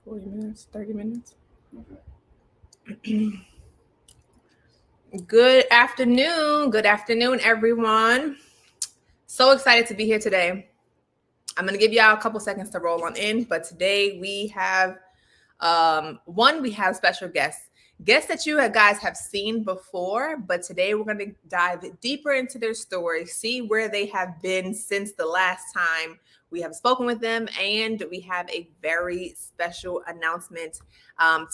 40 minutes, 30 minutes. Good afternoon. Good afternoon, everyone. So excited to be here today. I'm going to give y'all a couple seconds to roll on in, but today we have we have special guests that you guys have seen before, but today we're going to dive deeper into their story, see where they have been since the last time we have spoken with them, and we have a very special announcement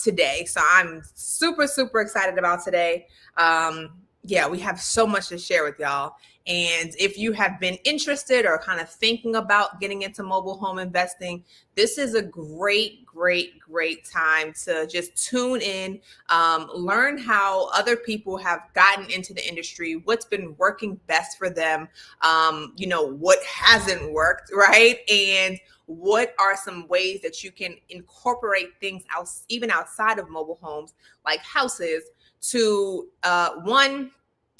today. So I'm super excited about today. Yeah, we have so much to share with y'all. And if you have been interested or kind of thinking about getting into mobile home investing, this is a great time to just tune in, learn how other people have gotten into the industry, what's been working best for them, what hasn't worked, right? And what are some ways that you can incorporate things even outside of mobile homes, like houses, to one,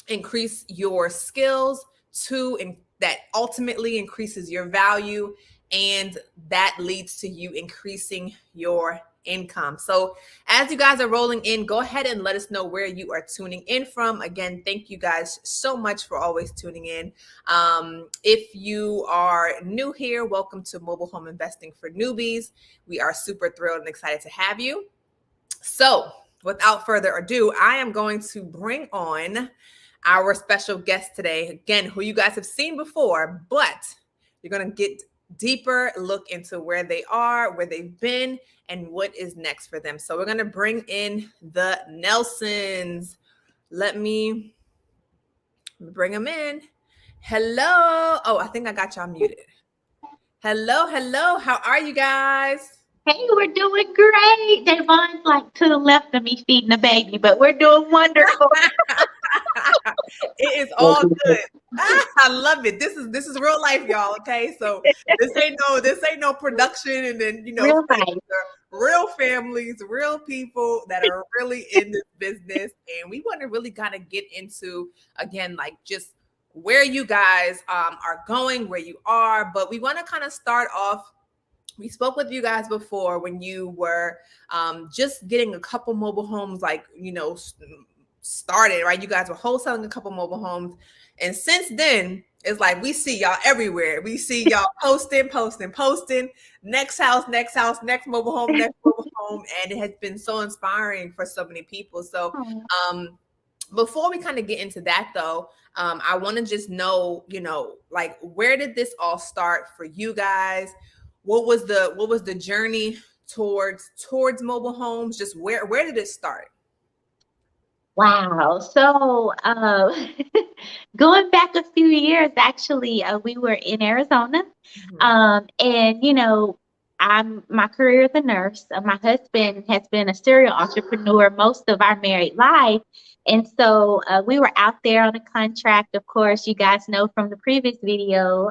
increase your skills, two, that ultimately increases your value, and that leads to you increasing your income. So as you guys are rolling in, go ahead and let us know where you are tuning in from. Again, thank you guys so much for always tuning in. If you are new here, welcome to Mobile Home Investing for Newbies. We are super thrilled and excited to have you. So without further ado, I am going to bring on our special guest today, again, who you guys have seen before, but you're going to get deeper look into where they are, where they've been, and what is next for them. So we're going to bring in the Nelsons. Let me bring them in. Hello. Oh, I think I got y'all muted. Hello. How are you guys? Hey, we're doing great. Davon's like to the left of me feeding the baby, but we're doing wonderful. It is all good. I love it. This is real life, y'all. Okay, so this ain't no production, and then real families, real people that are really in this business, and we want to really kind of get into, again, like just where you guys are going, where you are, but we want to kind of start off. We spoke with you guys before when you were just getting a couple mobile homes, started, right? You guys were wholesaling a couple mobile homes. And since then, it's like we see y'all everywhere. We see y'all posting. Next house, next mobile home, next mobile home. And it has been so inspiring for so many people. So before we kind of get into that though, I want to just know, like, where did this all start for you guys? What was the journey towards mobile homes? Just where did it start? Wow. So, going back a few years, actually, we were in Arizona. And, my career as a nurse. My husband has been a serial entrepreneur most of our married life. And so we were out there on a contract. Of course, you guys know from the previous video,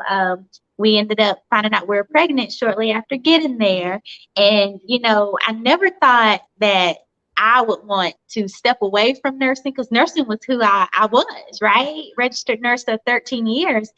we ended up finding out we were pregnant shortly after getting there. And, I never thought that I would want to step away from nursing, because nursing was who I was, right? Registered nurse for 13 years.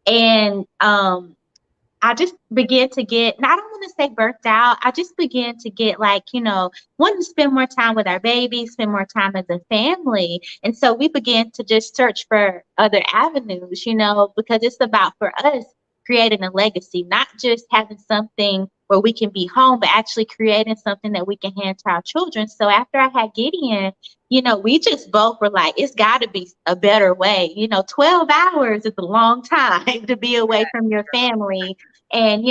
And I just began to get, and I don't want to say burnt out. I just began to get wanting to spend more time with our baby, spend more time as a family. And so we began to just search for other avenues, because it's about, for us, creating a legacy, not just having something where we can be home, but actually creating something that we can hand to our children. So after I had Gideon, we just both were like, it's got to be a better way. 12 hours is a long time to be away from your family and,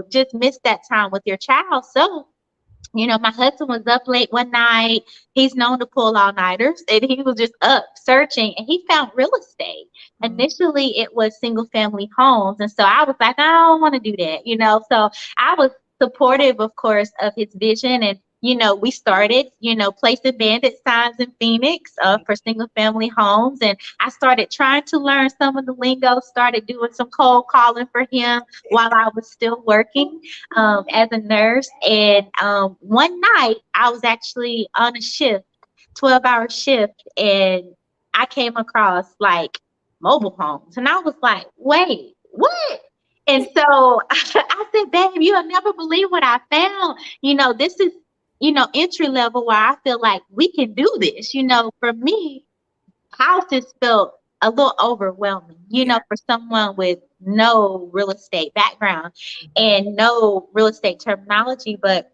just miss that time with your child. So, my husband was up late one night. He's known to pull all-nighters, and he was just up searching, and he found real estate. Initially, it was single-family homes, and so I was like, I don't want to do that, So I was supportive, of course, of his vision, and we started, placing bandit signs in Phoenix for single family homes. And I started trying to learn some of the lingo, started doing some cold calling for him while I was still working as a nurse. And one night I was actually on a shift, 12-hour shift, and I came across like mobile homes. And I was like, wait, what? And so I said, babe, you'll never believe what I found. This is, entry level where I feel like we can do this. For me, houses felt a little overwhelming, Yeah. for someone with no real estate background Mhm. and no real estate terminology. But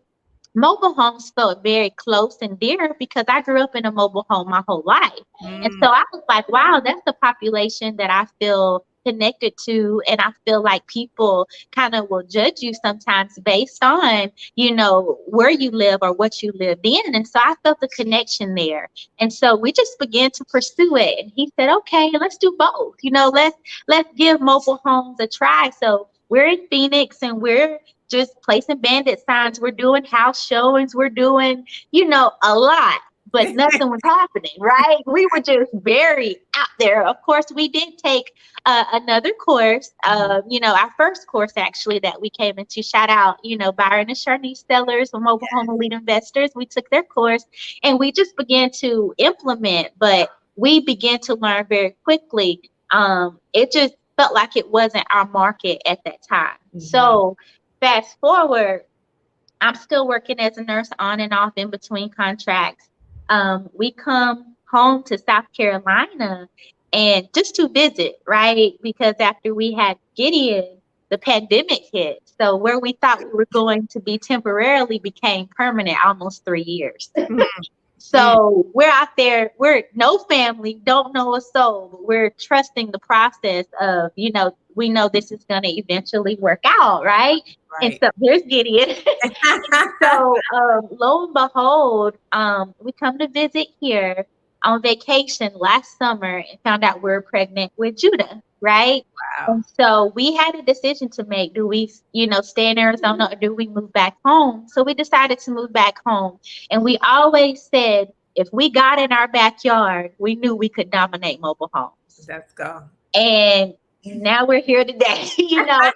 mobile homes felt very close and dear because I grew up in a mobile home my whole life. And Mm, so I was like, wow, that's the population that I feel connected to. And I feel like people kind of will judge you sometimes based on, where you live or what you lived in. And so I felt the connection there. And so we just began to pursue it. And he said, okay, let's do both. Let's give mobile homes a try. So we're in Phoenix and we're just placing bandit signs. We're doing house showings. We're doing, a lot, but nothing was happening, right? We were just very out there. Of course, we did take another course, our first course actually that we came into. Shout out, Byron and Sharnice Sellers, mobile home elite investors. We took their course and we just began to implement, but we began to learn very quickly. It just felt like it wasn't our market at that time. mhm. So fast forward, I'm still working as a nurse on and off in between contracts. We come home to South Carolina and just to visit, right? Because after we had Gideon, the pandemic hit. So where we thought we were going to be temporarily became permanent almost 3 years. Mhm. Mm, So we're out there, we're no family, don't know a soul, but we're trusting the process of, we know this is going to eventually work out, right? And right. so here's Gideon. So lo and behold, we come to visit here on vacation last summer and found out we're pregnant with Judah, right? Wow. And so we had a decision to make. Do we, stay in Arizona or do we move back home? So we decided to move back home. And we always said if we got in our backyard, we knew we could dominate mobile homes. Let's go. And now we're here today, but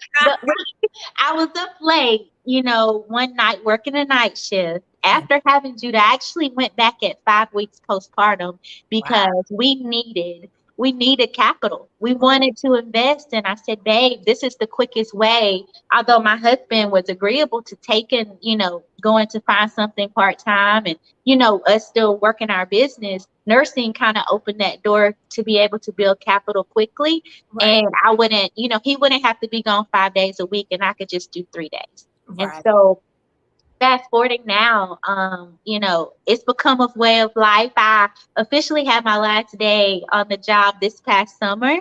I was up late, one night working a night shift. After having Judah, I actually went back at 5 weeks postpartum Wow. because we needed capital. We wanted to invest. And I said, babe, this is the quickest way. Although my husband was agreeable to taking, going to find something part-time and, us still working our business, nursing kind of opened that door to be able to build capital quickly. Right. And I wouldn't, he wouldn't have to be gone 5 days a week and I could just do 3 days. And Right. so fast forwarding now, it's become a way of life. I officially had my last day on the job this past summer.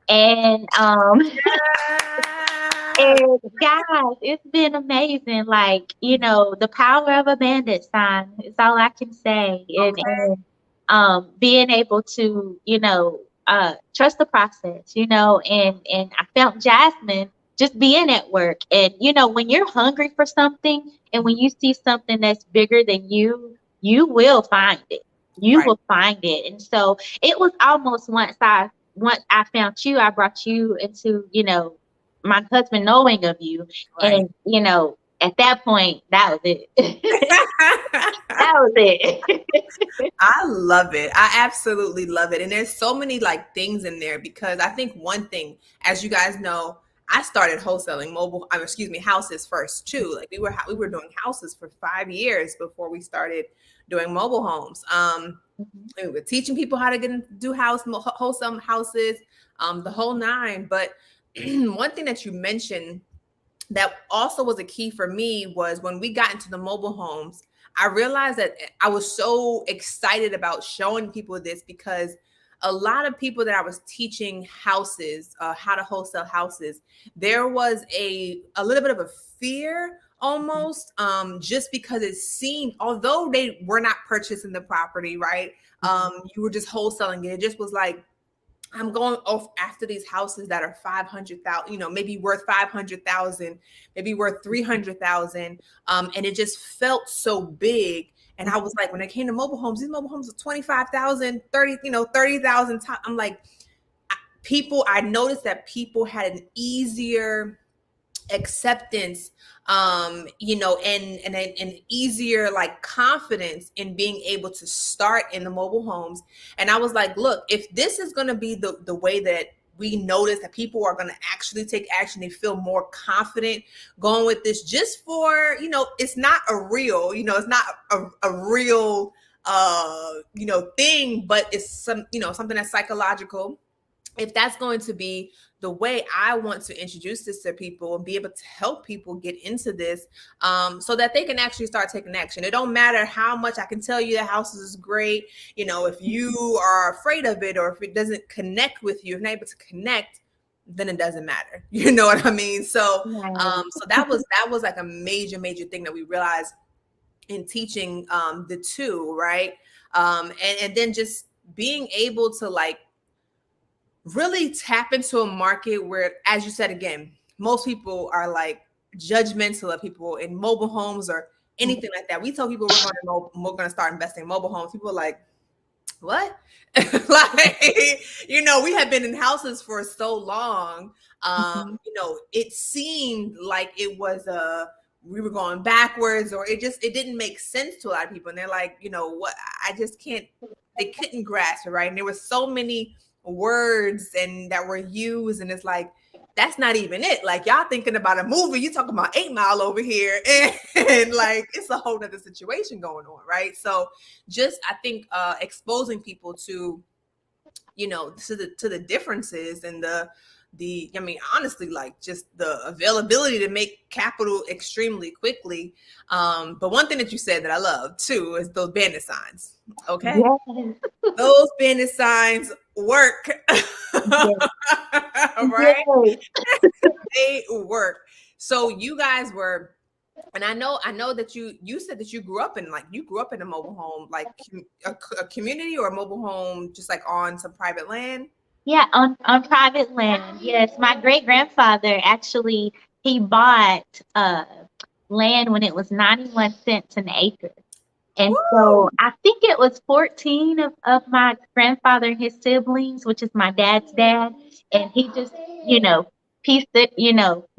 And Yeah. and guys, it's been amazing. Like, the power of a bandit sign is all I can say. Okay. And being able to, trust the process, and I felt Jasmine just being at work. And, when you're hungry for something and when you see something that's bigger than you will find it. You Right. will find it. And so it was almost once I found you, I brought you into, my husband knowing of you. Right. And, at that point, that was it. That was it. I love it. I absolutely love it. And there's so many like things in there because I think one thing, as you guys know, I started wholesaling houses first too. Like we were doing houses for 5 years before we started doing mobile homes. Mhm. We were teaching people how to do wholesale houses, the whole nine. But one thing that you mentioned that also was a key for me was when we got into the mobile homes, I realized that I was so excited about showing people this because a lot of people that I was teaching houses, how to wholesale houses, there was a little bit of a fear almost, just because it seemed, although they were not purchasing the property, right? You were just wholesaling it. It just was like, I'm going off after these houses that are 500,000, maybe worth 500,000, maybe worth 300,000. And it just felt so big. And I was like, when it came to mobile homes, these mobile homes are 25,000, 30, 30,000. I'm like, I noticed that people had an easier acceptance, and an easier like confidence in being able to start in the mobile homes. And I was like, look, if this is going to be the way that we notice that people are going to actually take action. They feel more confident going with this just for, it's not a real, it's not a real, thing, but it's something that's psychological. If that's going to be the way I want to introduce this to people and be able to help people get into this, so that they can actually start taking action. It don't matter how much I can tell you the house is great. If you are afraid of it, or if it doesn't connect with you, if you're not able to connect, then it doesn't matter. You know what I mean? So, so that was like a major thing that we realized in teaching the two, right? And then just being able to like really tap into a market where, as you said again, most people are like judgmental of people in mobile homes or anything like that. We tell people we're going to start investing in mobile homes. People are like, what? Like, we have been in houses for so long. It seemed like it was we were going backwards, or it didn't make sense to a lot of people. And they're like, what? I just can't, they couldn't grasp it, right? And there were so many words and that were used, and it's like, that's not even it. Like, y'all thinking about a movie, you talking about 8 Mile over here, and like it's a whole other situation going on, right? So just I think exposing people to to the differences and honestly, like just the availability to make capital extremely quickly. But one thing that you said that I love too is those bandit signs. Okay. Yes. Those bandit signs work. Yes. Right? Yes. They work. So you guys were, and I know that you said that you grew up in a mobile home, like a community or a mobile home, just like on some private land. Yeah, on private land. Yes, my great grandfather actually, he bought land when it was 91 cents an acre. And so I think it was 14 of my grandfather and his siblings, which is my dad's dad. And he just, pieced it,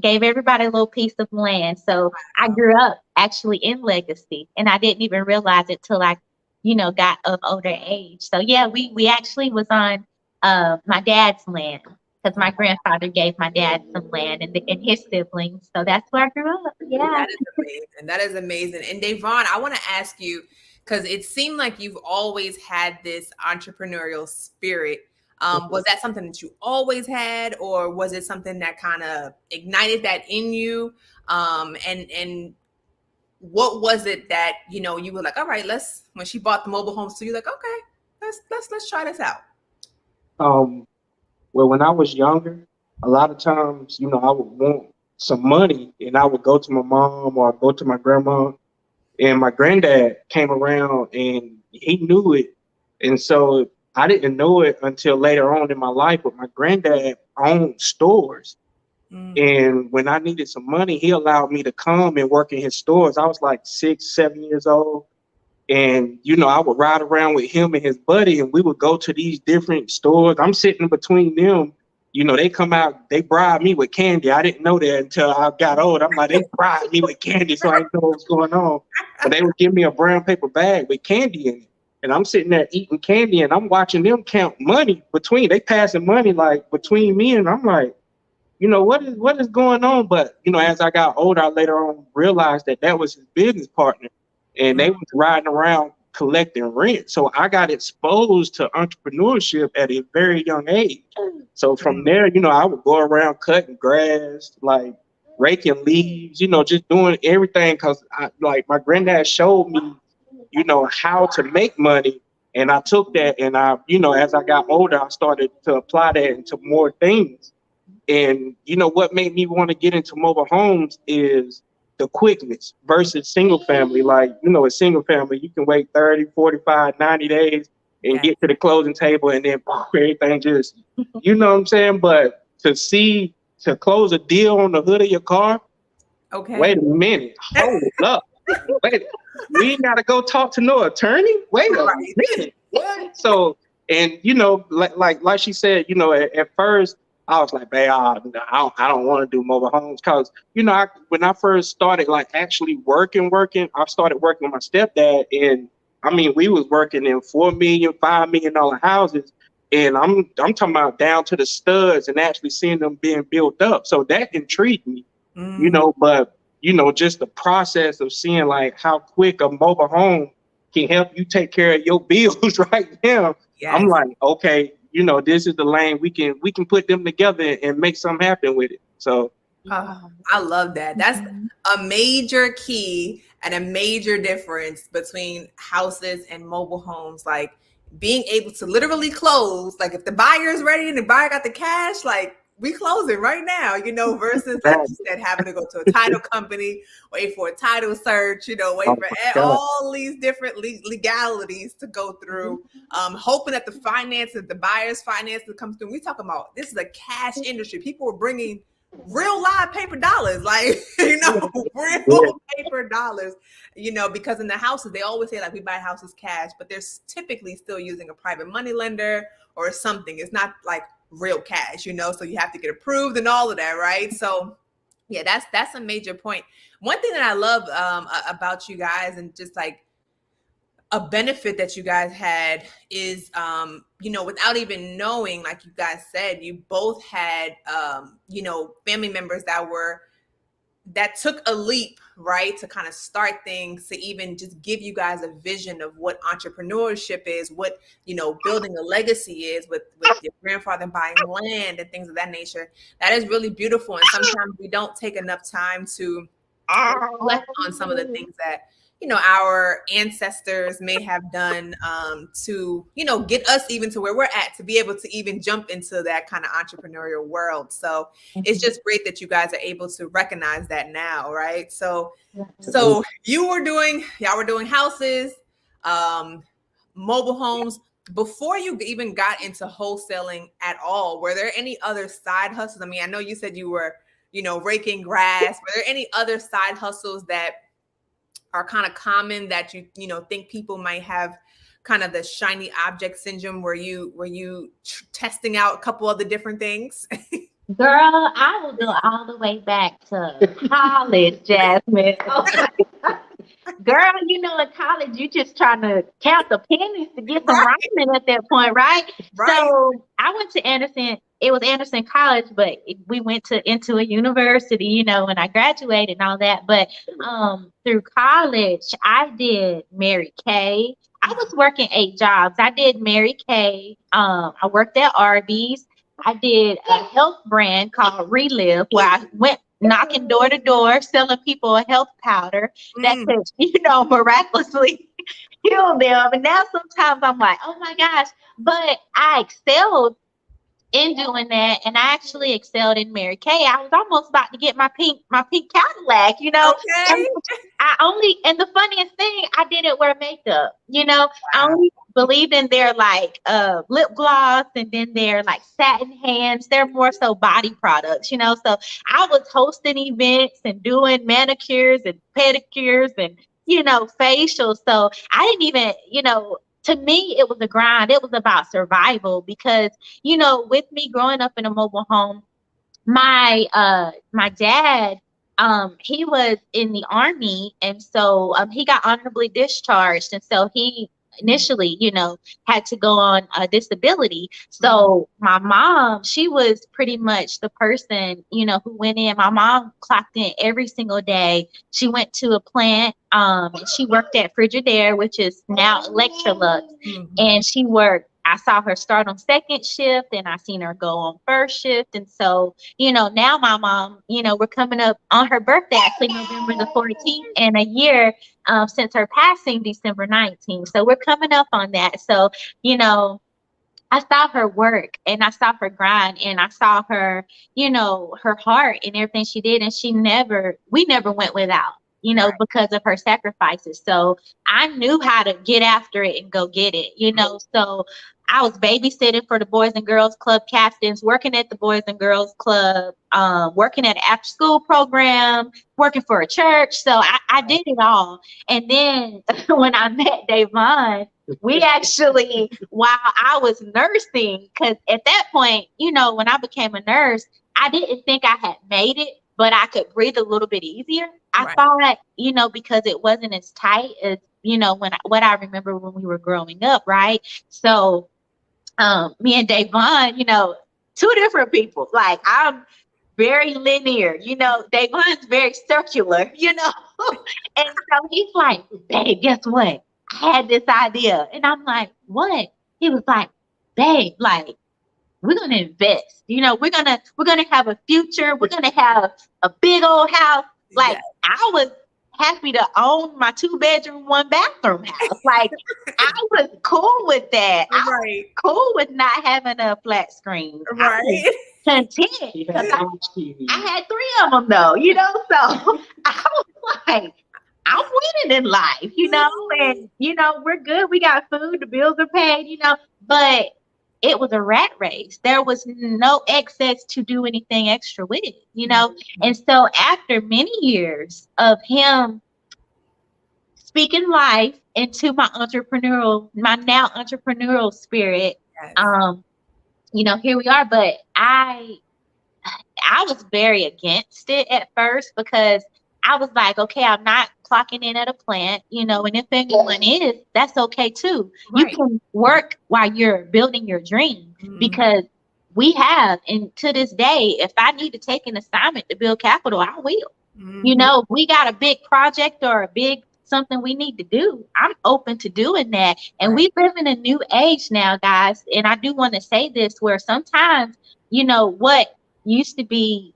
gave everybody a little piece of land. So I grew up actually in Legacy, and I didn't even realize it till I, got of older age. So yeah, we actually was on my dad's land, because my grandfather gave my dad some land and his siblings. So that's where I grew up. Yeah. That is amazing. That is amazing. And Davon, I want to ask you, because it seemed like you've always had this entrepreneurial spirit. Was that something that you always had, or was it something that kind of ignited that in you? And what was it that, you were like, all right, when she bought the mobile homes, so you're like, okay, let's try this out. Well, when I was younger, a lot of times, I would want some money, and I would go to my mom or go to my grandma, and my granddad came around and he knew it. And so I didn't know it until later on in my life, but my granddad owned stores. And when I needed some money, he allowed me to come and work in his stores. I was like 6, 7 years old. And, I would ride around with him and his buddy, and we would go to these different stores. I'm sitting between them. They come out, they bribe me with candy. I didn't know that until I got old. I'm like, they bribed me with candy, so I didn't know what was going on. But they would give me a brown paper bag with candy in it. And I'm sitting there eating candy, and I'm watching them count money they passing money like between me, and I'm like, what is going on? But, as I got older, I later on realized that was his business partner, and they was riding around collecting rent. So I got exposed to entrepreneurship at a very young age. So from there, I would go around cutting grass, like raking leaves, just doing everything, because my granddad showed me, how to make money. And I took that, and as I got older, I started to apply that into more things. And what made me want to get into mobile homes is the quickness versus single family. Like, a single family, you can wait 30, 45, 90 days and get to the closing table, and then everything just, you know what I'm saying? But to close a deal on the hood of your car, wait a minute, hold up. Wait, we ain't got to go talk to no attorney? Wait a minute. What? So, and, like she said, at first, I was like, babe, I don't want to do mobile homes, because, when I first started actually working, I started working with my stepdad, and we was working in $4 million, $5 million houses, And I'm talking about down to the studs and actually seeing them being built up. So that intrigued me, but just the process of seeing like how quick a mobile home can help you take care of your bills right now. Yes. I'm like, okay, this is the lane we can put them together and make something happen with it. So I love that. That's a major key and a major difference between houses and mobile homes. Like being able to literally close, like if the buyer is ready and the buyer got the cash, like we close it right now, versus like you said, having to go to a title company, wait for a title search, wait for all these different legalities to go through, hoping that the buyer's finances comes through. We talking about, this is a cash industry. People are bringing real live paper dollars, like, real paper dollars, because in the houses, they always say like we buy houses cash, but they're typically still using a private money lender or something. It's not like real cash, so you have to get approved and all of that, right? So yeah, that's a major point. One thing that I love about you guys, and just like a benefit that you guys had is, without even knowing, like you guys said, you both had, family members that took a leap, right, to kind of start things, to even just give you guys a vision of what entrepreneurship is, what, building a legacy is with your grandfather buying land and things of that nature. That is really beautiful. And sometimes we don't take enough time to reflect on some of the things that, our ancestors may have done to, get us even to where we're at, to be able to even jump into that kind of entrepreneurial world. So it's just great that you guys are able to recognize that now, right? So y'all were doing houses, mobile homes. Before you even got into wholesaling at all, were there any other side hustles? I mean, I know you said you were, raking grass. Were there any other side hustles that are kind of common that you think people might have kind of the shiny object syndrome? Were you testing out a couple of the different things? Girl, I will go all the way back to college, Jasmine. Girl, in college, you just trying to count the pennies to get some ramen at that point, right? So I went to Anderson. It was Anderson College, but we went into a university, and I graduated and all that. But through college, I did Mary Kay. I was working 8 jobs. I did Mary Kay. I worked at Arby's. I did a health brand called Relive, where I went knocking door to door, selling people a health powder that could, miraculously heal them. And now sometimes I'm like, oh my gosh, but I excelled in doing that, and I actually excelled in Mary Kay. I was almost about to get my pink Cadillac, Okay. And the funniest thing, I didn't wear makeup, I only believed in their like lip gloss, and then their like satin hands. They're more so body products, so I was hosting events and doing manicures and pedicures and facials. So I didn't even, to me, it was a grind. It was about survival because, with me growing up in a mobile home, my dad, he was in the Army, and so he got honorably discharged, and so he initially, had to go on a disability. So my mom, she was pretty much the person, who went in. My mom clocked in every single day. She went to a plant. She worked at Frigidaire, which is now Electrolux, and she worked. I saw her start on second shift, and I seen her go on first shift. And so, now my mom, we're coming up on her birthday, actually November the 14th, and a year since her passing, December 19th. So we're coming up on that. So, I saw her work, and I saw her grind, and I saw her, her heart and everything she did. And we never went without, because of her sacrifices. So I knew how to get after it and go get it, so I was babysitting for the Boys and Girls Club captains, working at the Boys and Girls Club, working at an after school program, working for a church. So I did it all. And then when I met Davon, we actually, while I was nursing, because at that point, when I became a nurse, I didn't think I had made it, but I could breathe a little bit easier. I thought, because it wasn't as tight as, what I remember when we were growing up, right? So me and Davon, you know, two different people. Like I'm very linear, you know, Davon's very circular, you know. And so he's like, babe, guess what? I had this idea. And I'm like, what? He was like, babe, like, we're gonna invest. You know, we're gonna have a future. We're gonna have a big old house. Like Yes. I was happy to own my 2-bedroom, 1-bathroom house. Like I was cool with that. I was Right. cool with not having a flat screen. I was Right. content He because had large TV. I had 3 of them though, you know. So I was like, I'm winning in life, you know, and you know, we're good. We got food, the bills are paid, you know, but it was a rat race. There was no excess to do anything extra with, you know. And so after many years of him speaking life into my now entrepreneurial spirit, Yes. you know, here we are. But I was very against it at first because I was like, okay, I'm not clocking in at a plant, you know, and if anyone is, that's okay too. You Right. can work while you're building your dream Mhm. because we have, and to this day, if I need to take an assignment to build capital, I will. You Mhm. know, if we got a big project or a big something we need to do, I'm open to doing that. And Right. we live in a new age now, guys. And I do want to say this where sometimes, you know, what used to be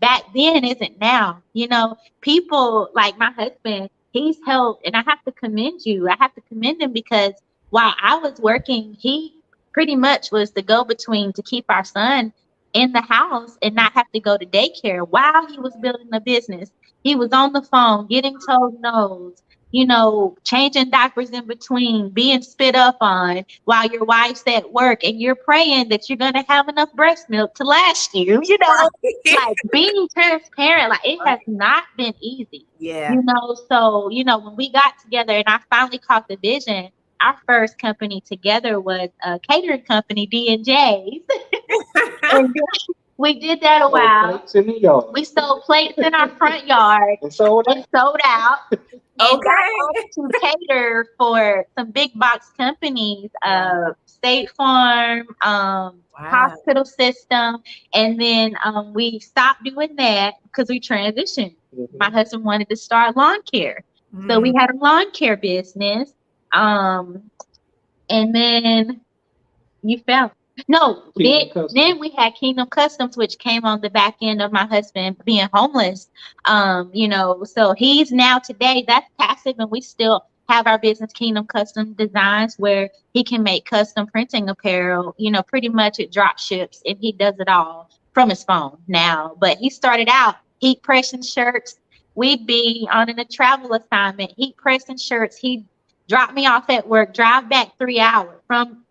back then isn't now. You know, people like my husband, he's helped, and I have to commend you. I have to commend him because while I was working, he pretty much was the go-between to keep our son in the house and not have to go to daycare while he was building a business. He was on the phone, getting told no's, you know, changing diapers in between, being spit up on while your wife's at work, and you're praying that you're going to have enough breast milk to last you know, like being transparent, like it has not been easy, Yeah. you know. So, you know, when we got together and I finally caught the vision, our first company together was a catering company, D&J's. And we did that a Sold while. plates in the yard. We sold plates in our front yard And sold and sold out and got Okay. to cater for some big box companies, State Farm, Wow. hospital system. And then we stopped doing that because we transitioned. Mhm. My husband wanted to start lawn care. So we Mm. had a lawn care business. And then you fell. No, Kingdom Customs. then we had Kingdom Customs, which came on the back end of my husband being homeless. You know, so he's now today, that's passive, and we still have our business Kingdom Custom Designs where he can make custom printing apparel, you know, pretty much it drop ships and he does it all from his phone now. But he started out heat pressing shirts. We'd be on a travel assignment, heat pressing shirts. He'd drop me off at work, drive back 3 hours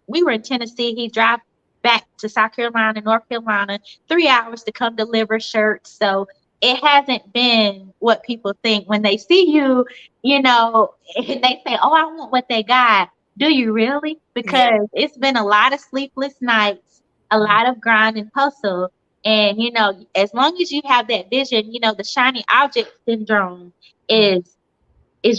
we were in Tennessee. He'd drive back to South Carolina, North Carolina, 3 hours to come deliver shirts. So it hasn't been what people think when they see you, you know, and they say, oh, I want what they got. Do you really? Because it's been a lot of sleepless nights, a lot of grind and hustle. And, you know, as long as you have that vision, you know, the shiny object syndrome is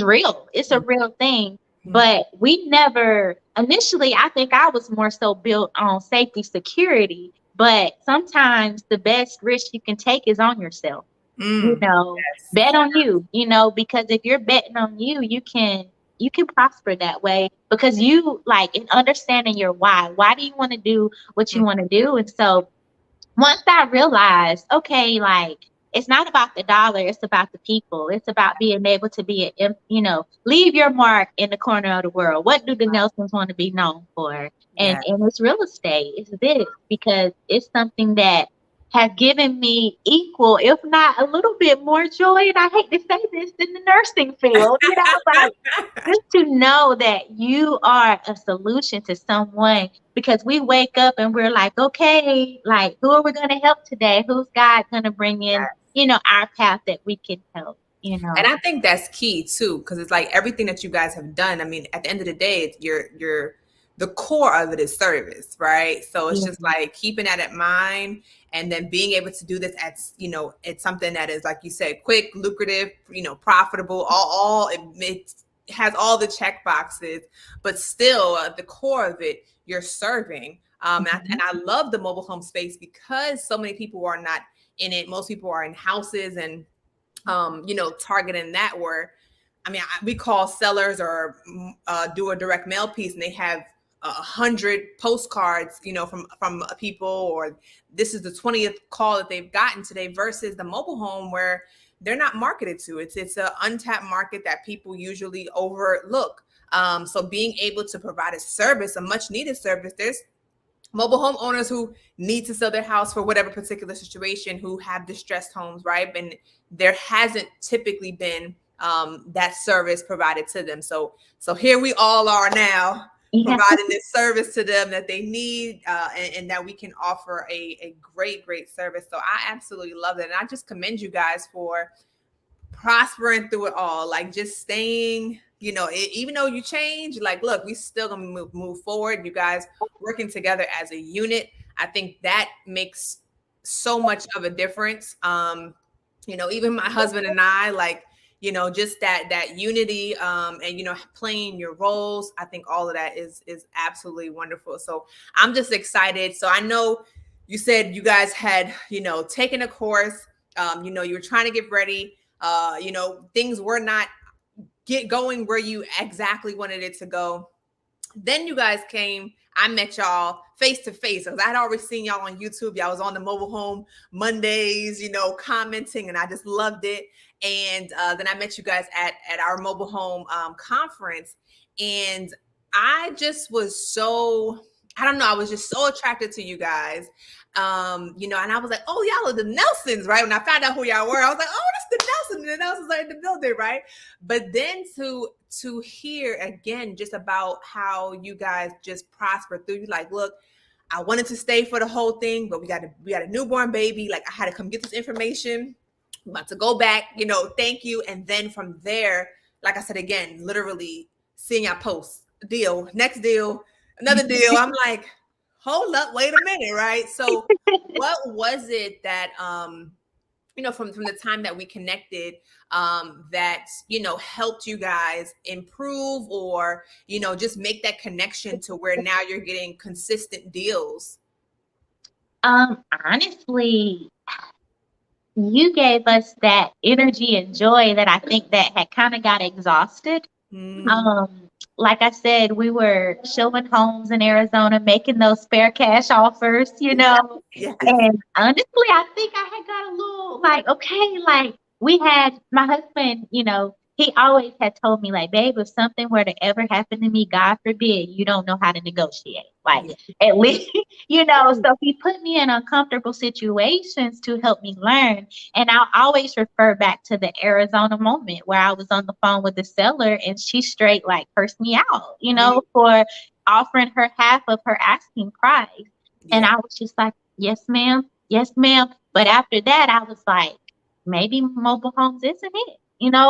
real. It's a real thing. But we never, initially, I think I was more so built on safety, security. But sometimes the best risk you can take is on yourself. You know, Yes. bet on you, you know, because if you're betting on you, you can prosper that way because you like in understanding your why. Why do you want to do what you want to do? And so once I realized, okay, like it's not about the dollar, it's about the people. It's about being able to be, you know, leave your mark in the corner of the world. What do the Nelsons want to be known for? And it's real estate. It's this because it's something that has given me equal, if not a little bit more joy. And I hate to say this in the nursing field, you know, like just to know that you are a solution to someone because we wake up and we're like, okay, like who are we going to help today? Who's God going to bring in, you know, our path that we can help, you know? And I think that's key too, because it's like everything that you guys have done. I mean, at the end of the day, it's you're the core of it is service, right? So it's just like keeping that in mind and then being able to do this at, you know, it's something that is, like you said, quick, lucrative, you know, profitable, all it has all the check boxes, but still at the core of it, you're serving. And I love the mobile home space because so many people are not in it. Most people are in houses and, targeting that where, we call sellers or do a direct mail piece and they have 100 postcards, from people, or this is the 20th call that they've gotten today versus the mobile home where they're not marketed to. It's an untapped market that people usually overlook. So being able to provide a service, a much needed service, there's mobile home owners who need to sell their house for whatever particular situation, who have distressed homes, right? And there hasn't typically been that service provided to them. So here we all are now, providing this service to them that they need, and that we can offer a great service. So I absolutely love it. And I just commend you guys for prospering through it all, like just staying, even though you change, like, look, we still gonna move forward. You guys working together as a unit. I think that makes so much of a difference. Even my husband and I, like, just that unity, and, playing your roles. I think all of that is absolutely wonderful. So I'm just excited. So I know you said you guys had, taken a course, you were trying to get ready, things were not going where you exactly wanted it to go. Then you guys came, I met y'all face to face, because I'd already seen y'all on YouTube. Y'all was on the Mobile Home Mondays, commenting, and I just loved it. And then I met you guys at our mobile home conference. And I just was so, I don't know, I was just so attracted to you guys. And I was like, oh, y'all are the Nelsons, right? When I found out who y'all were, I was like, oh, that's the Nelsons. The Nelsons are in the building, right? But then to hear again just about how you guys just prospered through, you like, look, I wanted to stay for the whole thing, but we got a newborn baby. Like, I had to come get this information. I'm about to go back, thank you. And then from there, like I said, again, literally seeing our posts, deal, next deal, another deal. I'm like, hold up, wait a minute, right? So what was it that, from the time that we connected, that, helped you guys improve or, just make that connection to where now you're getting consistent deals? Honestly, you gave us that energy and joy that I think that had kind of got exhausted. Like I said, we were showing homes in Arizona, making those spare cash offers, Yes. And honestly, I think I had got a little like, okay, like we had my husband, he always had told me, like, babe, if something were to ever happen to me, God forbid, you don't know how to negotiate. Like, at least, so he put me in uncomfortable situations to help me learn. And I'll always refer back to the Arizona moment where I was on the phone with the seller and she straight like cursed me out, for offering her half of her asking price. Yeah. And I was just like, yes, ma'am. Yes, ma'am. But after that, I was like, maybe mobile homes isn't it.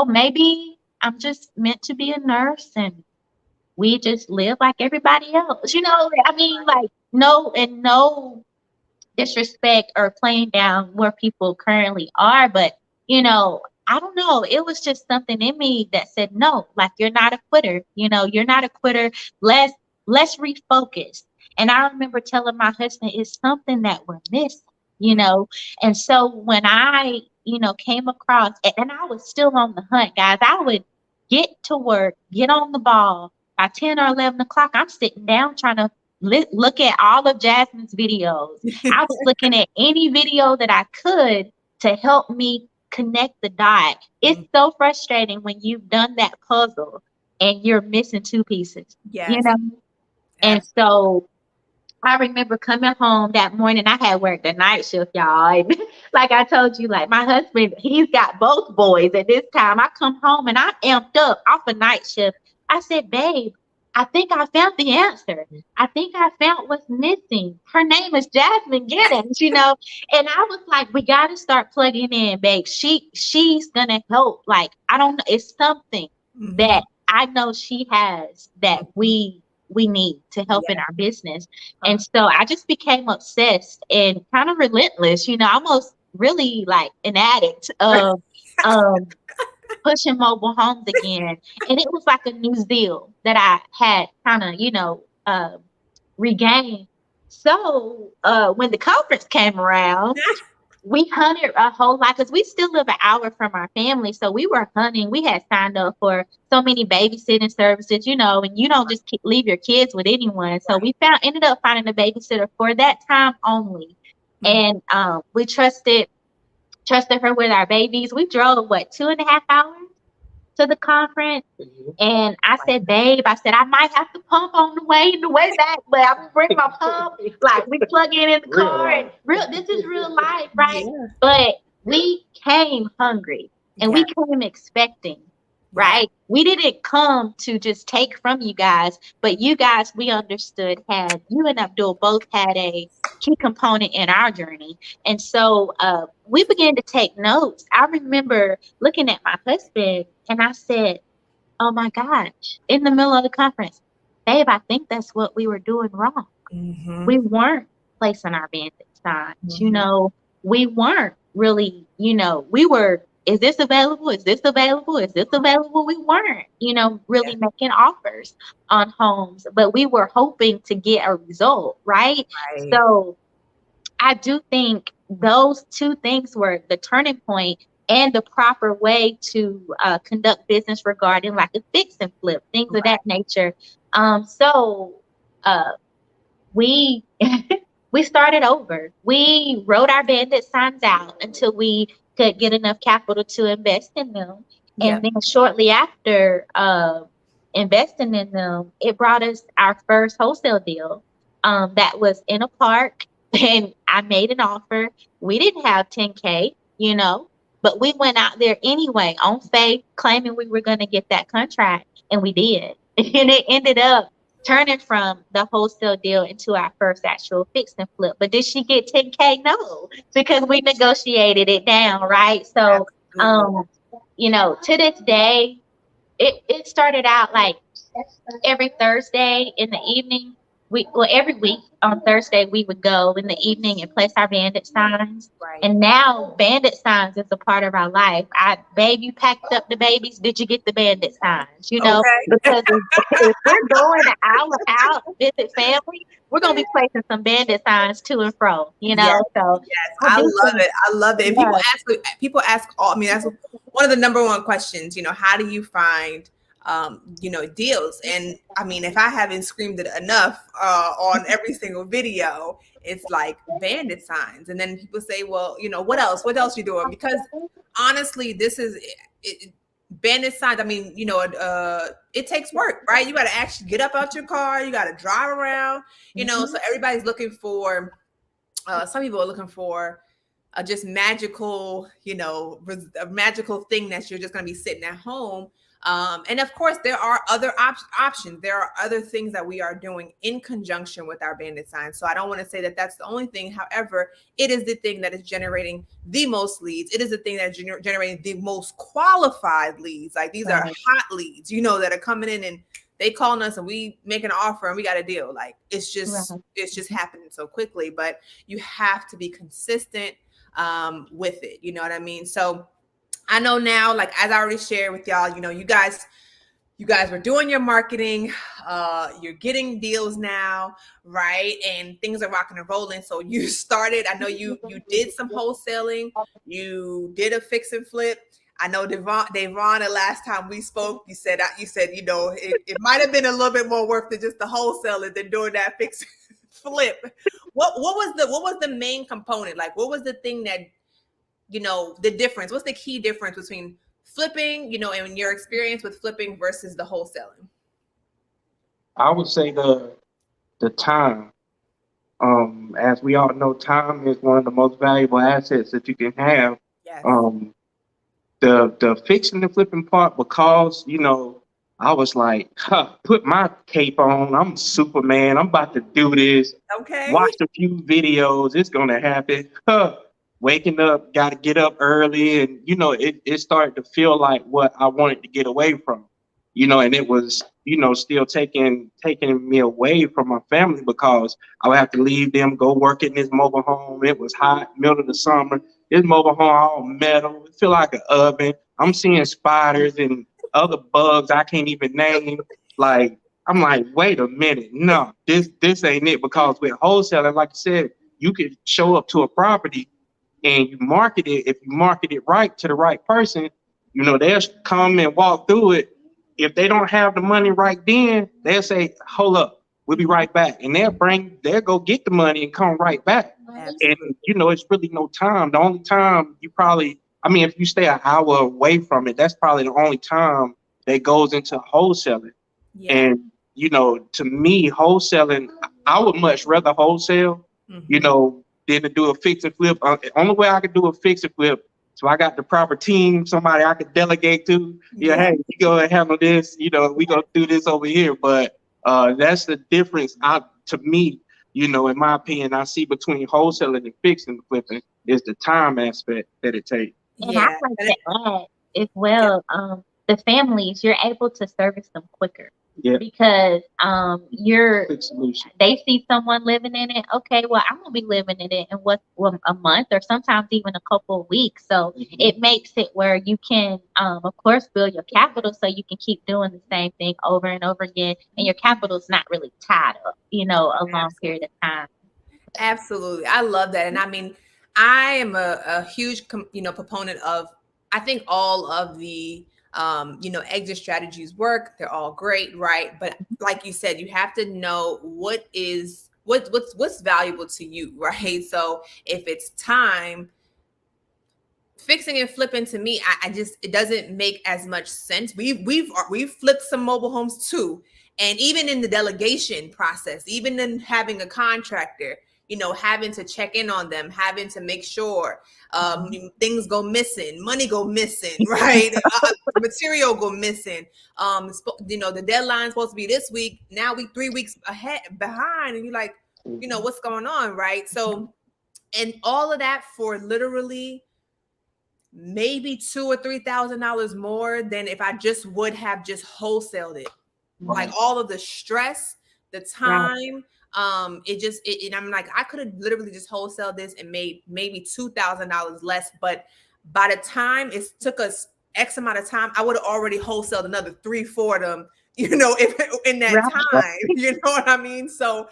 Maybe I'm just meant to be a nurse and we just live like everybody else. Like no disrespect or playing down where people currently are. But, I don't know. It was just something in me that said, no, like, you're not a quitter. You're not a quitter. Let's refocus. And I remember telling my husband, it's something that we're missing, And so when I, came across, and I was still on the hunt, guys, I would get to work, get on the ball. By 10 or 11 o'clock, I'm sitting down trying to look at all of Jasmine's videos. I was looking at any video that I could to help me connect the dot. It's so frustrating when you've done that puzzle and you're missing two pieces, And so I remember coming home that morning. I had worked the night shift, y'all. And like I told you, like, my husband, he's got both boys at this time. I come home and I'm amped up off a night shift. I said, babe, I think I found the answer. I think I found what's missing. Her name is Jasmine Giddens, And I was like, we got to start plugging in, babe. She's going to help. Like, I don't know. It's something that I know she has that we need to help in our business. And so I just became obsessed and kind of relentless, almost really like an addict of pushing mobile homes again. And it was like a new zeal that I had kind of, regained So when the conference came around, we hunted a whole lot because we still live an hour from our family. So we were hunting. We had signed up for so many babysitting services, you know, and you don't just leave your kids with anyone. So we ended up finding a babysitter for that time only. And we trusted her with our babies. We drove 2.5 hours to the conference. And I said, babe, I might have to pump on the way back, but I'm gonna bring my pump. Like we plug in the car. And this is real life, right? Yeah. But we came hungry and we came expecting, right? We didn't come to just take from you guys, but you guys, we understood you and Abdul both had a key component in our journey. And so we began to take notes. I remember looking at my husband and I said, oh my gosh, in the middle of the conference, babe, I think that's what we were doing wrong. Mm-hmm. We weren't placing our bandit signs. Mm-hmm. You know, we weren't really, you know, we were, is this available? Is this available? Is this available? We weren't, you know, really making offers on homes, but we were hoping to get a result, right? So I do think those two things were the turning point and the proper way to conduct business regarding like a fix and flip, things of that nature. So we we started over. We wrote our bandit signs out until we could get enough capital to invest in them. And then shortly after investing in them, it brought us our first wholesale deal that was in a park. And I made an offer. We didn't have 10K, you know, but we went out there anyway on faith, claiming we were going to get that contract. And we did. And it ended up turning from the wholesale deal into our first actual fix and flip. But did she get 10K? No, because we negotiated it down, right? So, you know, to this day, it started out like every Thursday in the evening. Every week on Thursday, we would go in the evening and place our bandit signs. And now bandit signs is a part of our life. Babe, you packed up the babies. Did you get the bandit signs? You know, because if we're going an hour out to visit family, we're going to be placing some bandit signs to and fro, you know? So I love it. I love it. And people ask all, I mean, that's one of the number one questions, you know, how do you find you know, deals? And I mean, if I haven't screamed it enough on every single video, it's like bandit signs. And then people say, well, you know, what else you doing? Because honestly, this is bandit signs. I mean, you know, it takes work, right? You got to actually get up out your car. You got to drive around, you know, so everybody's looking for, some people are looking for just magical, you know, a magical thing that you're just going to be sitting at home. And of course, there are other options. There are other things that we are doing in conjunction with our bandit signs. So I don't want to say that that's the only thing. However, it is the thing that is generating the most leads. It is the thing that is generating the most qualified leads. Like these are hot leads, you know, that are coming in and they calling us and we make an offer and we got a deal. Like it's just happening so quickly, but you have to be consistent with it. You know what I mean? So I know now, like, as I already shared with y'all, you know, you guys were doing your marketing, you're getting deals now, right? And things are rocking and rolling. So you started, I know you did some wholesaling, you did a fix and flip. I know Devon, the last time we spoke, you said, you know, it might've been a little bit more work than just the wholesaling than doing that fix and flip. What was the main component? Like, what was the thing that, you know, the difference? What's the key difference between flipping, you know, and your experience with flipping versus the wholesaling? I would say the time. As we all know, time is one of the most valuable assets that you can have. Yes. The fixing and flipping part, because, you know, I was like, put my cape on. I'm Superman. I'm about to do this. Okay. Watch a few videos. It's gonna happen. Waking up, got to get up early. And, you know, it started to feel like what I wanted to get away from, you know, and it was, you know, still taking me away from my family because I would have to leave them, go work in this mobile home. It was hot, middle of the summer. This mobile home, all metal. It feel like an oven. I'm seeing spiders and other bugs I can't even name. Like, I'm like, wait a minute, no, this ain't it. Because with wholesaling, like I said, you could show up to a property and you market it. If you market it right to the right person, you know, they'll come and walk through it. If they don't have the money right then, they'll say, hold up, we'll be right back. And they'll go get the money and come right back. And, you know, it's really no time. The only time you probably, I mean, if you stay an hour away from it, that's probably the only time that goes into wholesaling. Yeah. And, you know, to me, wholesaling, I would much rather wholesale, you know, than to do a fix and flip. Only way I could do a fix and flip, so I got the proper team, somebody I could delegate to. Yeah, hey, you go and handle this. You know, we gonna do this over here. But that's the difference. To me, you know, in my opinion, I see between wholesaling and fixing and flipping is the time aspect that it takes. And I like to add as well, the families, you're able to service them quicker. Yeah. Because Quick solution. they see someone living in it. Okay, well, I'm gonna be living in it in a month or sometimes even a couple of weeks. So it makes it where you can, of course, build your capital so you can keep doing the same thing over and over again, and your capital's not really tied up, you know, a long period of time. Absolutely, I love that, and I mean, I am a huge, you know, proponent of. I think all of the you know, exit strategies work. They're all great, right? But like you said, you have to know what's valuable to you, right? So if it's time, fixing and flipping, to me, it doesn't make as much sense. We've flipped some mobile homes too, and even in the delegation process, even in having a contractor, you know, having to check in on them, having to make sure things go missing, money go missing, right? Material go missing. You know, the deadline's supposed to be this week. Now we 3 weeks behind, and you're like, you know, what's going on, right? So, and all of that for literally maybe $2,000 or $3,000 more than if I just would have just wholesaled it. Like all of the stress, the time. And I'm like, I could have literally just wholesaled this and made maybe $2,000 less. But by the time it took us X amount of time, I would have already wholesaled another 3-4 of them, you know, if in that time, you know what I mean? So,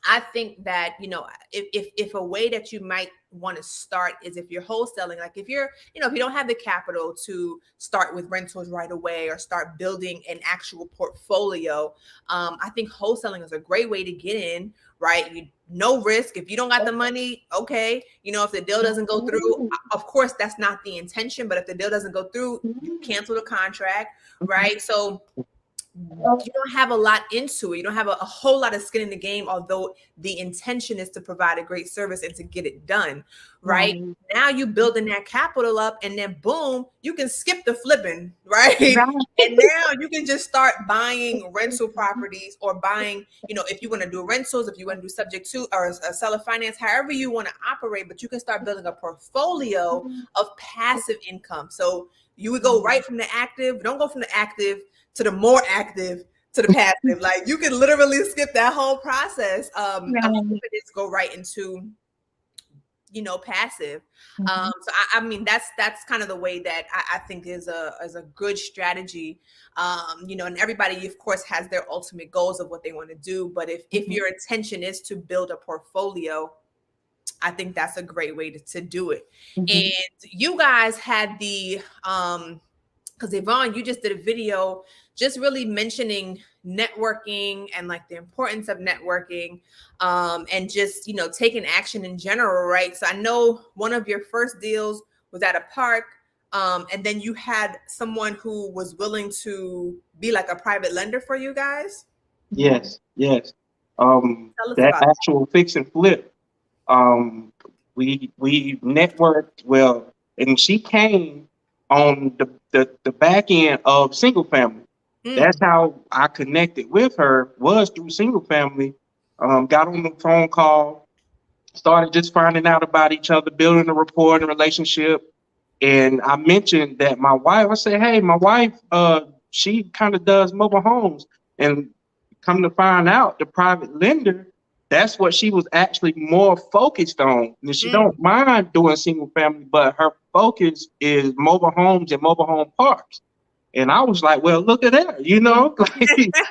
I think that, you know, if a way that you might want to start is if you're wholesaling, like if you're, you know, if you don't have the capital to start with rentals right away or start building an actual portfolio, I think wholesaling is a great way to get in, right? No risk. If you don't got the money, okay. You know, if the deal doesn't go through, of course, that's not the intention, but if the deal doesn't go through, you cancel the contract, right? So you don't have a lot into it. You don't have a whole lot of skin in the game, although the intention is to provide a great service and to get it done, right? Now you building that capital up, and then boom, you can skip the flipping, right? And now you can just start buying rental properties or buying, you know, if you want to do rentals, if you want to do subject to or seller finance, however you want to operate, but you can start building a portfolio of passive income. So you would go right from the active, don't go from the active to the more active to the passive. Like you can literally skip that whole process. Just go right into, you know, passive. So I mean that's kind of the way that I think is a good strategy. You know, and everybody of course has their ultimate goals of what they want to do. But if your intention is to build a portfolio, I think that's a great way to do it. And you guys had the because Yvonne, you just did a video just really mentioning networking and like the importance of networking and just, you know, taking action in general, right? So I know one of your first deals was at a park and then you had someone who was willing to be like a private lender for you guys. Yes. That actual fix and flip, we networked well, and she came on the back end of single family. That's how I connected with her, was through single family. Got on the phone call, started just finding out about each other, building a rapport and a relationship. And I mentioned that my wife, I said, hey, my wife, she kind of does mobile homes. And come to find out, the private lender, that's what she was actually more focused on. And she don't mind doing single family, but her focus is mobile homes and mobile home parks. And I was like, well, look at that, you know,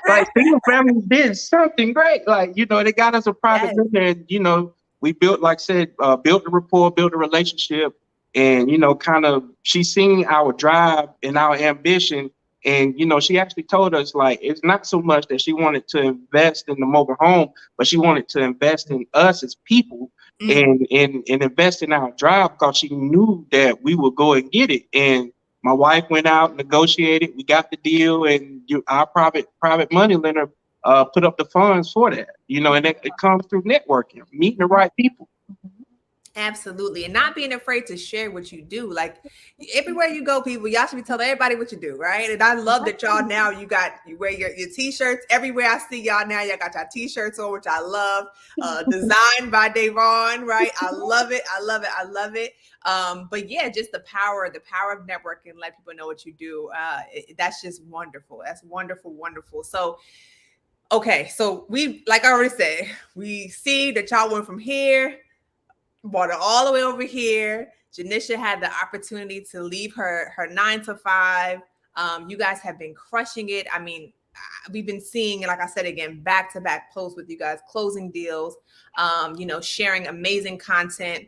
like single family did something great. Like, you know, they got us a private Yes. lender, and, you know, we built, like I said, built the rapport, built a relationship. And, you know, kind of, she seen our drive and our ambition. And, you know, she actually told us, like, it's not so much that she wanted to invest in the mobile home, but she wanted to invest in us as people and invest in our drive, because she knew that we would go and get it. And my wife went out, negotiated, we got the deal, and our private money lender put up the funds for that. You know, and it comes through networking, meeting the right people. Absolutely. And not being afraid to share what you do. Like everywhere you go, people, y'all should be telling everybody what you do, right? And I love that y'all now you wear your t-shirts. Everywhere I see y'all now, y'all got your t-shirts on, which I love. Designed by Davon, right? I love it. I love it. I love it. But yeah, just the power of networking, let people know what you do. That's just wonderful. That's wonderful, wonderful. So okay, so like I already said, we see that y'all went from here, brought it all the way over here. Janisha had the opportunity to leave her 9 to 5. You guys have been crushing it. I mean, we've been seeing, like I said again, back-to-back posts with you guys, closing deals, you know, sharing amazing content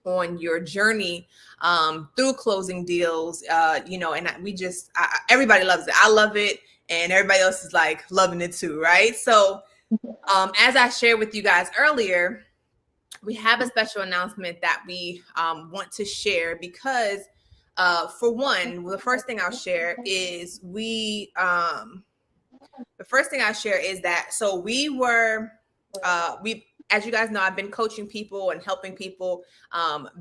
on your journey through closing deals, you know, and everybody loves it. I love it. And everybody else is like loving it too, right? So as I shared with you guys earlier, we have a special announcement that we want to share because for one, the first thing I'll share is that, so as you guys know, I've been coaching people and helping people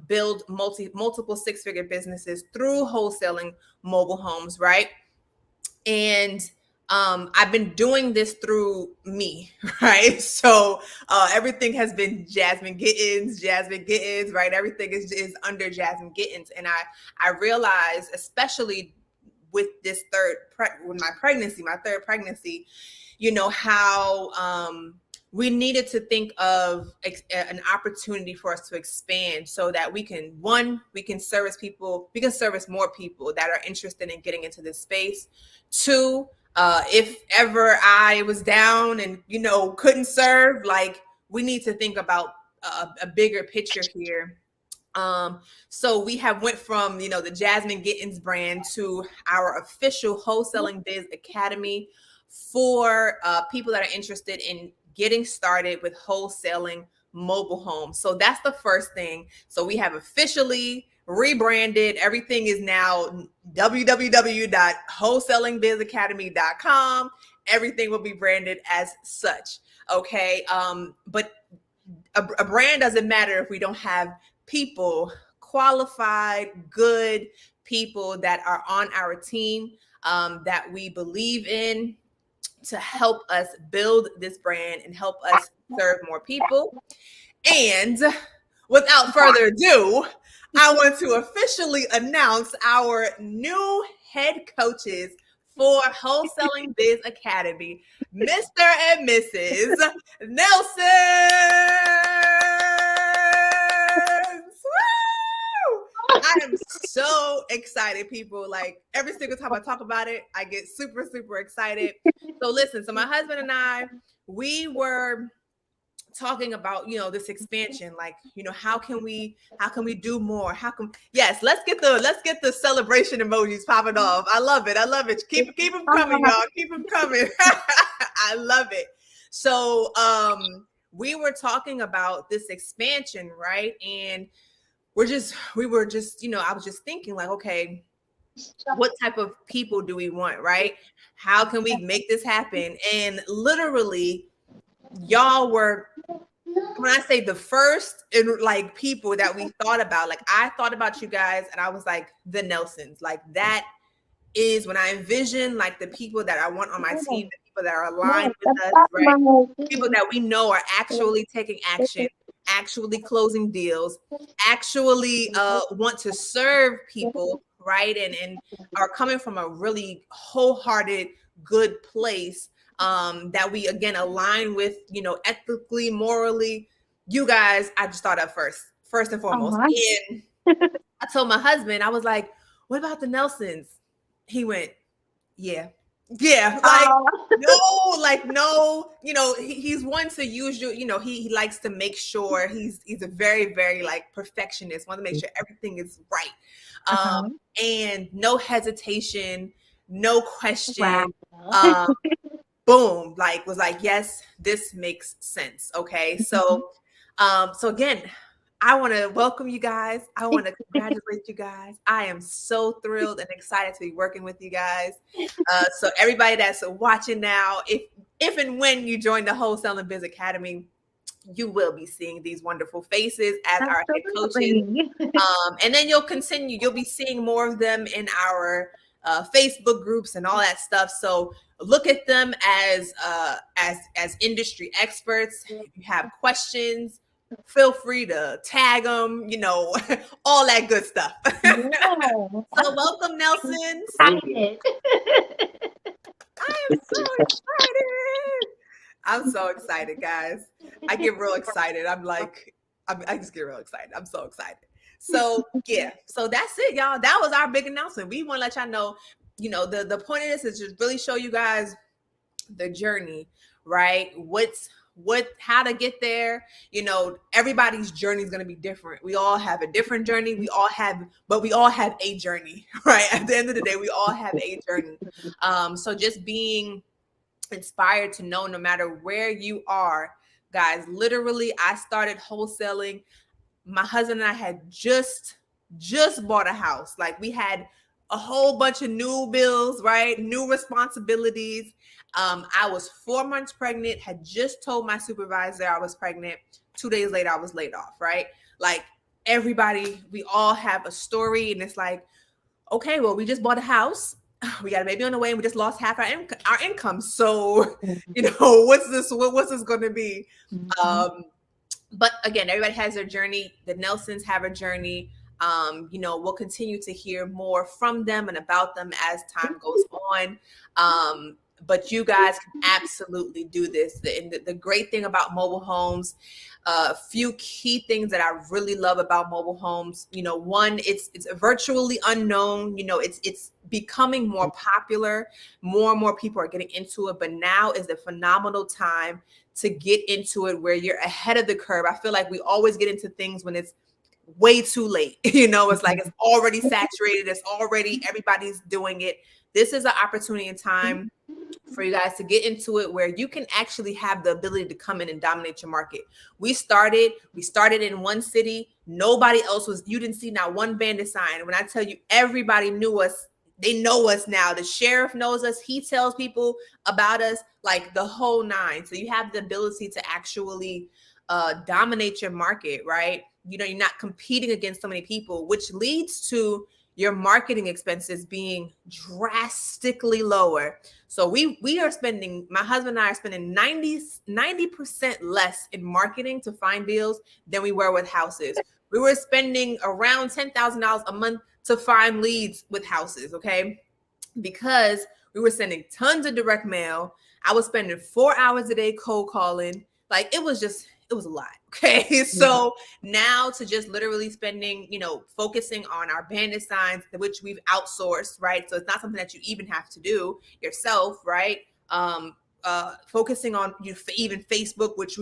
build multiple six-figure businesses through wholesaling mobile homes, right? And I've been doing this through me, right? So everything has been Jasmine Gittens, right? Everything is under Jasmine Gittens. And I realized, especially with this third pregnancy, you know, how we needed to think of an opportunity for us to expand so that we can service more people that are interested in getting into this space. 2, if ever I was down and, you know, couldn't serve, like, we need to think about a bigger picture here. So we have went from, you know, the Jasmine Gittens brand to our official Wholesaling Biz Academy for people that are interested in getting started with wholesaling mobile homes. So that's the first thing. So we have officially rebranded. Everything is now www.wholesalingbizacademy.com. Everything will be branded as such. Okay. But a brand doesn't matter if we don't have people, qualified, good people that are on our team that we believe in to help us build this brand and help us serve more people. And without further ado, I want to officially announce our new head coaches for Wholesaling Biz Academy, Mr. and Mrs. Nelson. I am so excited, people. Like every single time I talk about it, I get super, super excited. So listen, so my husband and I, we were talking about, you know, this expansion, like, you know, how can we do more? Yes, let's get the celebration emojis popping off. I love it. Keep them coming, y'all. Keep them coming. I love it. So we were talking about this expansion, right? And we were just, you know, I was just thinking like, okay, what type of people do we want, right? How can we make this happen? And literally, y'all were, when I say the first and like people that we thought about, like I thought about you guys and I was like, the Nelsons, like that is when I envision like the people that I want on my team, the people that are aligned with us, right? People that we know are actually taking action, actually closing deals, actually want to serve people, right? And are coming from a really wholehearted, good place that we again align with, you know, ethically, morally. You guys, I just thought of first and foremost. And I told my husband, I was like, what about the Nelsons? He went, Yeah. Like, no, he's one to use you, he likes to make sure he's a very, very like perfectionist, want to make sure everything is right. And no hesitation, no question. Wow. Boom, like was like, yes, this makes sense. Okay. So again, I want to welcome you guys. I want to congratulate you guys. I am so thrilled and excited to be working with you guys. So everybody that's watching now, if and when you join the Wholesale and Biz Academy, you will be seeing these wonderful faces as our head coaches. And then you'll be seeing more of them in our Facebook groups and all that stuff. So look at them as industry experts. If you have questions, feel free to tag them, all that good stuff. So welcome, Nelson. Excited. I am so excited. I'm so excited, guys. I get real excited. I just get real excited. I'm so excited. So yeah, so that's it, y'all. That was our big announcement. We want to let y'all know, the point of this is just really show you guys the journey, right? How to get there. Everybody's journey is going to be different. We all have a different journey. We all have a journey, right? At the end of the day, we all have a journey. So just being inspired to know, no matter where you are, guys, literally, I started wholesaling. My husband and I had just bought a house. Like, we had a whole bunch of new bills, right? New responsibilities. I was 4 months pregnant, had just told my supervisor I was pregnant. 2 days later, I was laid off, right? Like, everybody, we all have a story, and it's like, okay, well, we just bought a house. We got a baby on the way, and we just lost half our income. So, what's this going to be? But again, everybody has their journey. The Nelsons have a journey. We'll continue to hear more from them and about them as time goes on. But you guys can absolutely do this. The great thing about mobile homes, a few key things that I really love about mobile homes. One, it's virtually unknown. It's becoming more popular. More and more people are getting into it. But now is a phenomenal time to get into it where you're ahead of the curve. I feel like we always get into things when it's way too late. It's like it's already saturated. Everybody's doing it. This is an opportunity and time for you guys to get into it where you can actually have the ability to come in and dominate your market. We started in one city. Nobody else you didn't see not one bandit sign. When I tell you everybody knew us, they know us now. The sheriff knows us. He tells people about us, like the whole nine. So you have the ability to actually dominate your market, right? You're not competing against so many people, which leads to your marketing expenses being drastically lower. So we are spending, my husband and I are spending 90% less in marketing to find deals than we were with houses. We were spending around $10,000 a month to find leads with houses, okay? Because we were sending tons of direct mail. I was spending 4 hours a day cold calling. Like, it was a lot. Okay. So now to just literally spending, focusing on our bandit signs, which we've outsourced, right? So it's not something that you even have to do yourself, right? Focusing on even Facebook, which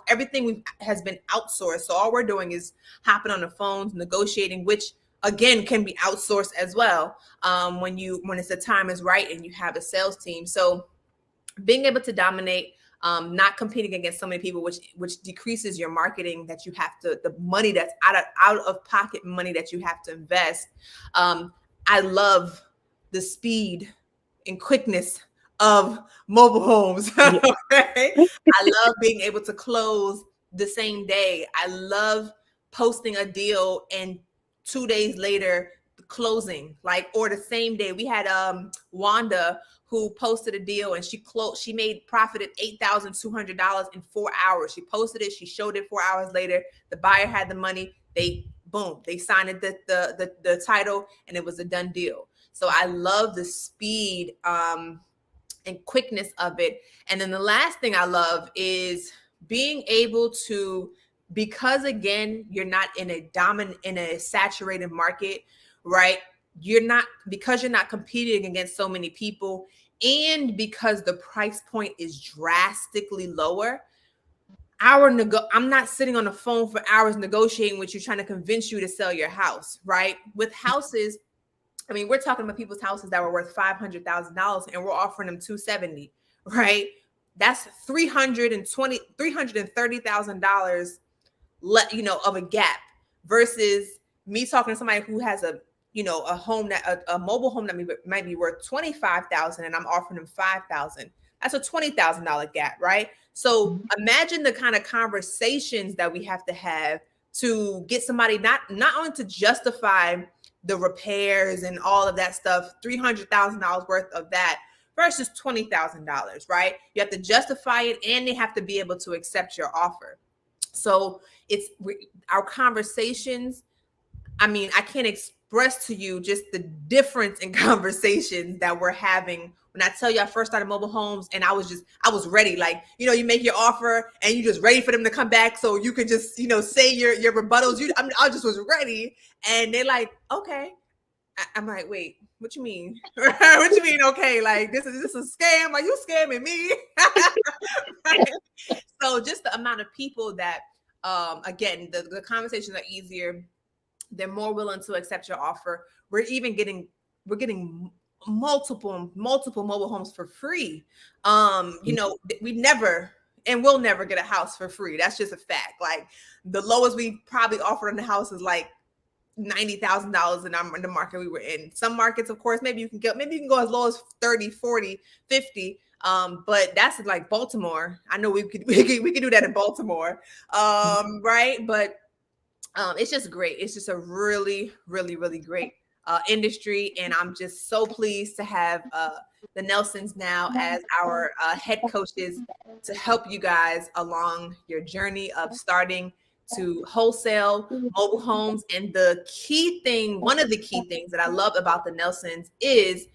everything has been outsourced. So all we're doing is hopping on the phones, negotiating, which again can be outsourced as well. When it's the time is right and you have a sales team. So being able to dominate, not competing against so many people, which decreases your marketing that you have to, the money that's out of pocket money that you have to invest. I love the speed and quickness of mobile homes. Okay? I love being able to close the same day. I love posting a deal and 2 days later closing, or the same day. We had Wanda who posted a deal and she made profited $8,200 in 4 hours. She posted it, she showed it 4 hours later. The buyer had the money. They signed the title, and it was a done deal. So I love the speed and quickness of it. And then the last thing I love is being able to, because again, you're not in a saturated market, right? because you're not competing against so many people, and because the price point is drastically lower. I'm not sitting on the phone for hours negotiating with you, trying to convince you to sell your house, right? With houses, I mean, we're talking about people's houses that were worth $500,000 and we're offering them $270,000, right? That's $330,000 of a gap, versus me talking to somebody who has a home a mobile home that might be worth $25,000 and I'm offering them $5,000. That's a $20,000 gap, right? So imagine the kind of conversations that we have to have to get somebody not only to justify the repairs and all of that stuff, $300,000 worth of that versus $20,000, right? You have to justify it, and they have to be able to accept your offer. So it's our conversations. I mean, I can't express to you just the difference in conversations that we're having. When I tell you I first started mobile homes and I was ready. Like, you make your offer and you just ready for them to come back so you can just, say your rebuttals. I just was ready. And they're like, okay. I'm like, wait, what you mean? What you mean? Okay. Like, this is a scam. Are you scamming me? Right? So just the amount of people that, again, the conversations are easier. They're more willing to accept your offer. We're getting multiple mobile homes for free. We never and we'll never get a house for free. That's just a fact. Like, the lowest we probably offered on the house is like $90,000 in the market we were in. Some markets, of course, maybe you can go as low as 30, 40, 50. But that's like Baltimore. I know we could do that in Baltimore. Right. But it's just great. It's just a really, really, really great industry. And I'm just so pleased to have the Nelsons now as our head coaches to help you guys along your journey of starting to wholesale mobile homes. And one of the key things that I love about the Nelsons is,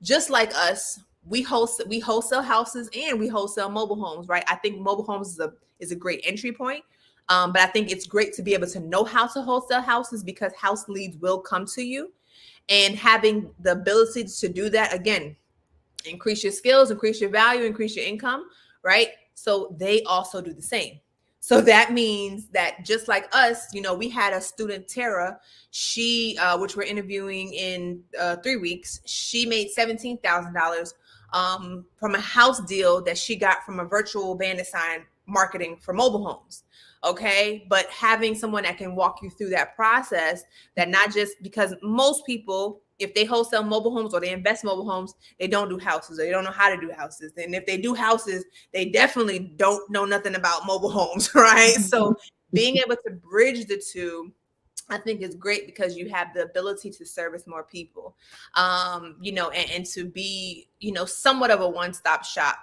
just like us, we wholesale houses and we wholesale mobile homes, right? I think mobile homes is a great entry point. But I think it's great to be able to know how to wholesale houses, because house leads will come to you, and having the ability to do that, again, increase your skills, increase your value, increase your income, right? So they also do the same. So that means that just like us, we had a student, Tara, she, which we're interviewing in 3 weeks, she made $17,000 from a house deal that she got from a virtual bandit sign marketing for mobile homes. Okay. But having someone that can walk you through that process, that not just, because most people, if they wholesale mobile homes or they invest mobile homes, they don't do houses, or they don't know how to do houses. And if they do houses, they definitely don't know nothing about mobile homes, right? So being able to bridge the two, I think is great, because you have the ability to service more people, and to be, somewhat of a one-stop shop.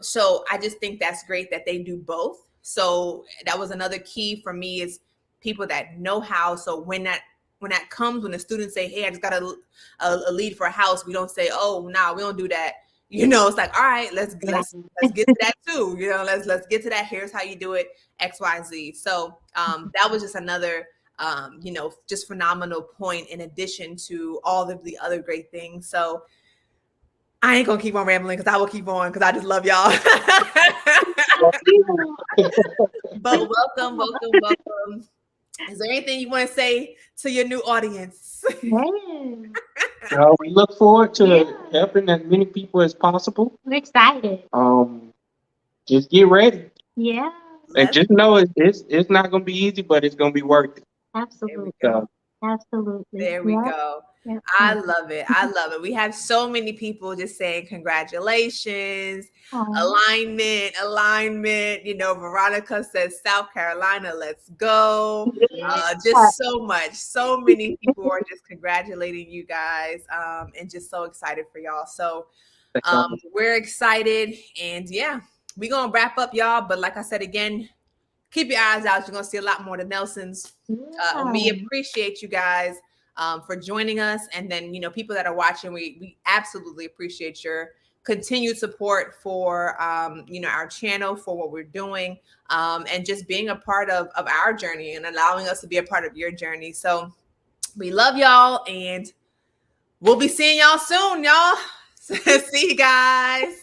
So I just think that's great that they do both. So that was another key for me, is people that know how. So when the students say, hey, I just got a lead for a house, we don't say, oh, no, we don't do that. It's like, all right, let's get to that too. Let's get to that. Here's how you do it, X, Y, Z. So that was just another, just phenomenal point, in addition to all of the other great things. So I ain't gonna keep on rambling, because I will keep on, because I just love y'all. But welcome. Is there anything you want to say to your new audience? We look forward to helping as many people as possible. We're excited. Just get ready. Yeah. And just know it's not going to be easy, but it's going to be worth it. Absolutely. Absolutely. There we go. Yep. I love it. We have so many people just saying congratulations, alignment. Veronica says South Carolina, let's go. Just so many people are just congratulating you guys, and just so excited for y'all. So we're excited, and we're going to wrap up, y'all. But like I said, again, keep your eyes out. You're going to see a lot more of the Nelsons. We appreciate you guys for joining us. And then, people that are watching, we absolutely appreciate your continued support for, our channel, for what we're doing, and just being a part of our journey and allowing us to be a part of your journey. So we love y'all, and we'll be seeing y'all soon, y'all. See you guys.